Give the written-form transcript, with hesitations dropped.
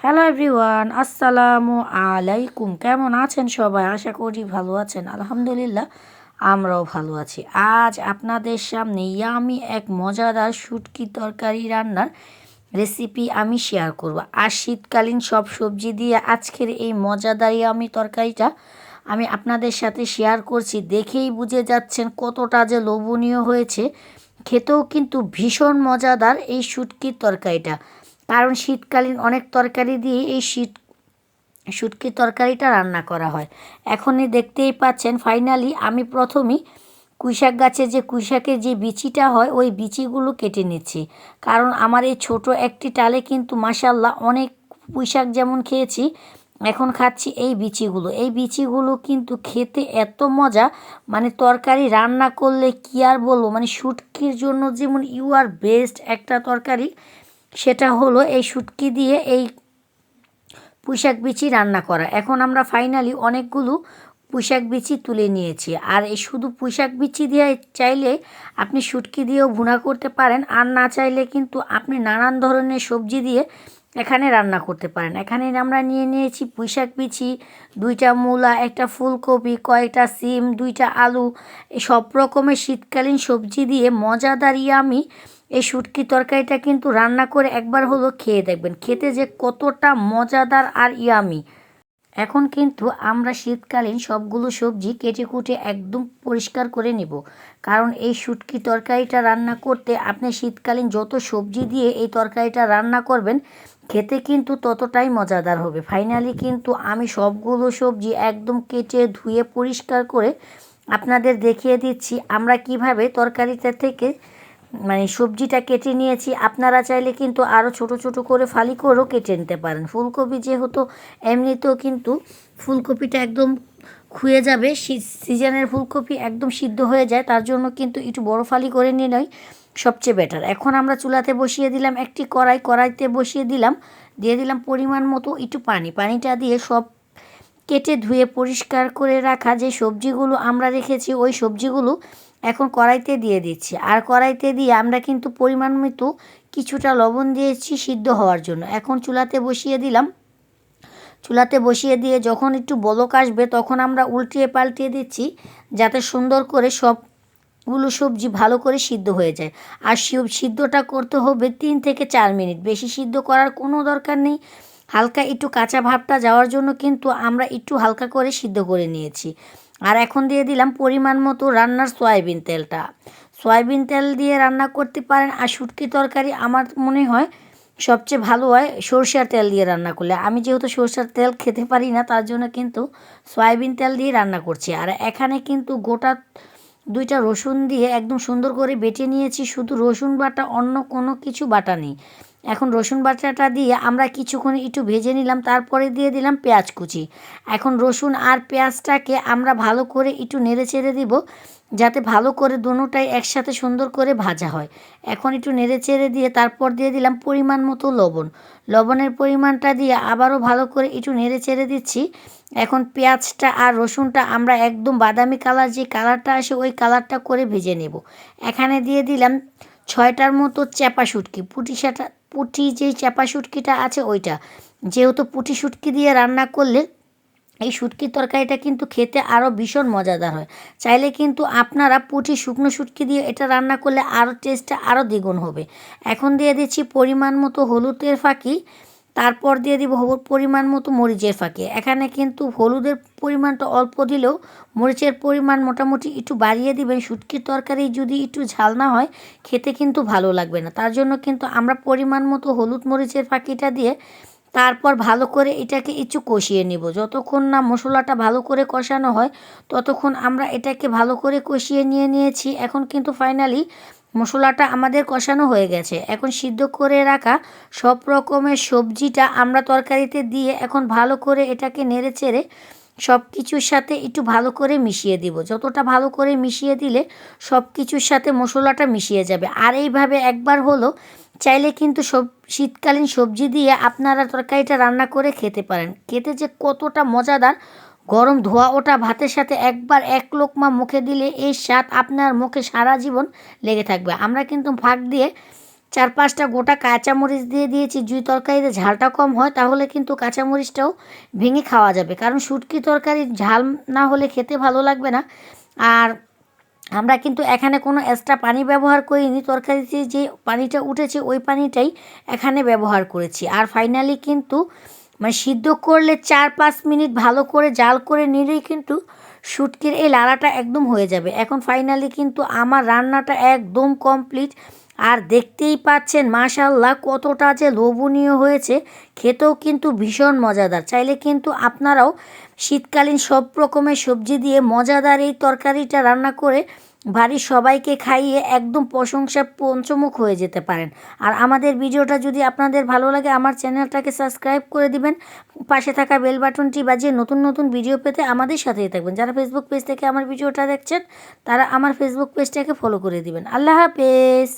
Hello everyone, আসসালামু আলাইকুম। কেমন আছেন সবাই? আশা করি ভালো আছেন। আলহামদুলিল্লাহ, আমরাও ভালো আছি। আজ আপনাদের সামনে ইয়ামি এক মজাদার শুটকি তরকারি রান্নার রেসিপি আমি শেয়ার করব। আর শীতকালীন সব সবজি দিয়ে আজকের এই মজাদার ইয়ামি তরকারিটা আমি আপনাদের সাথে শেয়ার করছি। দেখেই বুঝে যাচ্ছেন কতটা যে লোভনীয় হয়েছে। খেতেও কিন্তু ভীষণ মজাদার এই শুটকির তরকারিটা। কারণ শীতকালীন অনেক তরকারি দিয়ে এই শুটকির তরকারিটা রান্না করা হয়। এখনই দেখতেই পাচ্ছেন ফাইনালি আমি প্রথমেই কুইশাক গাছে যে কুইশাকের যে বিচিটা হয় ওই বিচিগুলো কেটে নিচ্ছি। কারণ আমার এই ছোট একটি টালে কিন্তু মাশাল্লাহ অনেক পুঁইশাক যেমন খেয়েছি, এখন খাচ্ছি এই বিচিগুলো। এই বিচিগুলো কিন্তু খেতে এত মজা, মানে তরকারি রান্না করলে কি আর বলবো, মানে শুটকির জন্য যেমন ইউ আর বেস্ট একটা তরকারি, সেটা হলো এই শুটকি দিয়ে এই পুঁইশাক বিচি রান্না করা। এখন আমরা ফাইনালি অনেকগুলো পুঁইশাক বিচি তুলে নিয়েছি। আর এই শুধু পুঁইশাক বিচি দিয়ে চাইলে আপনি শুটকি দিয়েও ভুনা করতে পারেন, আর না চাইলে কিন্তু আপনি নানান ধরনের সবজি দিয়ে এখানে রান্না করতে পারেন। এখানে আমরা নিয়ে নিয়েছি পুঁইশাক বিচি, 2টা মূলা, একটা ফুলকপি, কয়েকটা সিম, 2টা আলু। এই সব রকমের শীতকালীন সবজি দিয়ে মজাদার ইয়ামি এই শুটকি তরকারিটা কিন্তু রান্না করে একবার হলো খেয়ে দেখবেন, খেতে যে কতটা মজাদার আর ইয়ামি। এখন কিন্তু আমরা শীতকালীন সবগুলো সবজি কেটে কুটে একদম পরিষ্কার করে নেব। কারণ এই শুটকি তরকারিটা রান্না করতে আপনি শীতকালীন যত সবজি দিয়ে এই তরকারিটা রান্না করবেন, খেতে কিন্তু ততটাই মজাদার হবে। ফাইনালি কিন্তু আমি সবগুলো সবজি একদম কেটে ধুয়ে পরিষ্কার করে আপনাদের দেখিয়ে দিচ্ছি আমরা কিভাবে তরকারিটা থেকে মানে সবজিটা কেটে নিয়েছি। আপনারা চাইলে কিন্তু আরও ছোট ছোট করে ফালি করেও কেটে নিতে পারেন। ফুলকপি যেহেতু এমনিতেও কিন্তু ফুলকপিটা একদম ক্ষুয়ে যাবে, সিজনের ফুলকপি একদম সিদ্ধ হয়ে যায়, তার জন্য কিন্তু একটু বড় ফালি করে নিলেই সবচেয়ে বেটার। এখন আমরা চুলাতে বসিয়ে দিলাম একটি কড়াইতে বসিয়ে দিলাম, দিয়ে দিলাম পরিমাণ মতো একটু পানিটা দিয়ে সব কেটে ধুয়ে পরিষ্কার করে রাখা যে সবজিগুলো আমরা রেখেছি ওই সবজিগুলো এখন কড়াইতে দিয়ে দিচ্ছি। আর কড়াইতে দিয়ে আমরা কিন্তু পরিমাণ মতো কিছুটা লবণ দিয়েছি সিদ্ধ হওয়ার জন্য। এখন চুলাতে বসিয়ে দিয়ে যখন একটু বলক আসবে তখন আমরা উল্টিয়ে পাল্টিয়ে দিচ্ছি, যাতে সুন্দর করে সবগুলো সবজি ভালো করে সিদ্ধ হয়ে যায়। আর সিদ্ধটা করতে হবে 3 থেকে 4 মিনিট, বেশি সিদ্ধ করার কোনো দরকার নেই। হালকা একটু কাঁচা ভাবটা যাওয়ার জন্য কিন্তু আমরা একটু হালকা করে সিদ্ধ করে নিয়েছি। আর এখন দিয়ে দিলাম পরিমাণ মতো রান্নার সয়াবিন তেলটা। সয়াবিন তেল দিয়ে রান্না করতে পারেন। আর শুটকি তরকারি আমার মনে হয় সবচেয়ে ভালো হয় সরষের তেল দিয়ে রান্না করলে। আমি যেহেতু সরষের তেল খেতে পারি না, তার জন্য কিন্তু সয়াবিন তেল দিয়ে রান্না করছি। আর এখানে কিন্তু গোটা 2টা রসুন দিয়ে একদম সুন্দর করে বেটে নিয়েছি, শুধু রসুন বাটা, অন্য কোনো কিছু বাটা নেই। এখন রসুন বাটাটা দিয়ে আমরা কিছুক্ষণ একটু ভেজে নিলাম, তারপরে দিয়ে দিলাম পেঁয়াজ কুচি। এখন রসুন আর পেঁয়াজটাকে আমরা ভালো করে একটু নেড়ে চেড়ে দিব, যাতে ভালো করে দুটোটাই একসাথে সুন্দর করে ভাজা হয়। এখন একটু নেড়ে চেড়ে দিয়ে তারপর দিয়ে দিলাম পরিমাণ মতো লবণের পরিমাণটা দিয়ে আবারও ভালো করে একটু নেড়ে চেড়ে দিচ্ছি। এখন পেঁয়াজটা আর রসুনটা আমরা একদম বাদামি কালার, যে কালারটা আসে ওই কালারটা করে ভেজে নেব। এখানে দিয়ে দিলাম 6টার মতো চ্যাপা শুটকি, পুঁটি যেই চ্যাপা শুটকিটা আছে ওইটা। যেহেতু পুঁটি শুটকি দিয়ে রান্না করলে এই শুটকির তরকারিটা কিন্তু খেতে আরও ভীষণ মজাদার হয়। চাইলে কিন্তু আপনারা পুঁটি শুকনো শুটকি দিয়ে এটা রান্না করলে আরও টেস্টটা আরও দ্বিগুণ হবে। এখন দিয়ে দিচ্ছি পরিমাণ মতো হলুদের ফাঁকি, তারপর দিয়ে দিব পরিমাণ মতো মরিচের ফাঁকি। এখানে কিন্তু হলুদের পরিমাণটা অল্প দিলেও মরিচের পরিমাণ মোটামুটি একটু বাড়িয়ে দিবেন। শুটকির তরকারি যদি একটু ঝাল না হয় খেতে কিন্তু ভালো লাগবে না, তার জন্য কিন্তু আমরা পরিমাণ মতো হলুদ মরিচের ফাঁকিটা দিয়ে তারপর ভালো করে এটাকে একটু কষিয়ে নিব। যতক্ষণ না মশলাটা ভালো করে কষানো হয় ততক্ষণ আমরা এটাকে ভালো করে কষিয়ে নিয়েছি। এখন কিন্তু ফাইনালি মশলাটা আমাদের কষানো হয়ে গেছে। এখন সিদ্ধ করে রাখা সব রকমের সবজিটা আমরা তরকারিতে দিয়ে এখন ভালো করে এটাকে নেড়ে চেড়ে সব কিছুর সাথে একটু ভালো করে মিশিয়ে দিব। যতটা ভালো করে মিশিয়ে দিলে সব কিছুর সাথে মশলাটা মিশিয়ে যাবে। আর এইভাবে একবার হলো চাইলে কিন্তু শীতকালীন সবজি দিয়ে আপনারা তরকারিটা রান্না করে খেতে পারেন। খেতে যে কতটা মজাদার, গরম ধোয়া ওটা ভাতের সাথে একবার এক লোকমা মুখে দিলে এই স্বাদ আপনার মুখে সারা জীবন লেগে থাকবে। আমরা কিন্তু ফাঁক দিয়ে 4-5টা গোটা কাঁচামরিচ দিয়ে দিয়েছি। যদি তরকারিতে ঝালটা কম হয় তাহলে কিন্তু কাঁচামরিচটাও ভেঙে খাওয়া যাবে, কারণ শুটকি তরকারি ঝাল না হলে খেতে ভালো লাগবে না। আর আমরা কিন্তু এখানে কোনো এক্সট্রা পানি ব্যবহার করিনি, তরকারিতে যে পানিটা উঠেছে ওই পানিটাই এখানে ব্যবহার করেছি। আর ফাইনালি কিন্তু সিদ্ধ করলে 4-5 মিনিট ভালো করে জাল করে নিলেই কিন্তু শুটকির এই লালাটা একদম হয়ে যাবে। এখন ফাইনালি কিন্তু আমার রান্নাটা একদম কমপ্লিট। আর দেখতেই পাচ্ছেন মাশাআল্লাহ কতটা যে লোভনীয় হয়েছে, খেতেও কিন্তু ভীষণ মজাদার। চাইলে কিন্তু আপনারাও শীতকালীন সব রকমের সবজি দিয়ে মজাদার এই তরকারিটা রান্না করে বাড়ির সবাইকে খাইয়ে একদম প্রশংসা পঞ্চমুখ হয়ে যেতে পারেন। আর আমাদের ভিডিওটা যদি আপনাদের ভালো লাগে আমার চ্যানেলটাকে সাবস্ক্রাইব করে দিবেন, পাশে থাকা বেল বাটনটি বাজিয়ে নতুন নতুন ভিডিও পেতে আমাদের সাথেই থাকবেন। যারা ফেসবুক পেজ থেকে আমার ভিডিওটা দেখছেন তারা আমার ফেসবুক পেজটাকে ফলো করে দিবেন। আল্লাহ হাফেজ।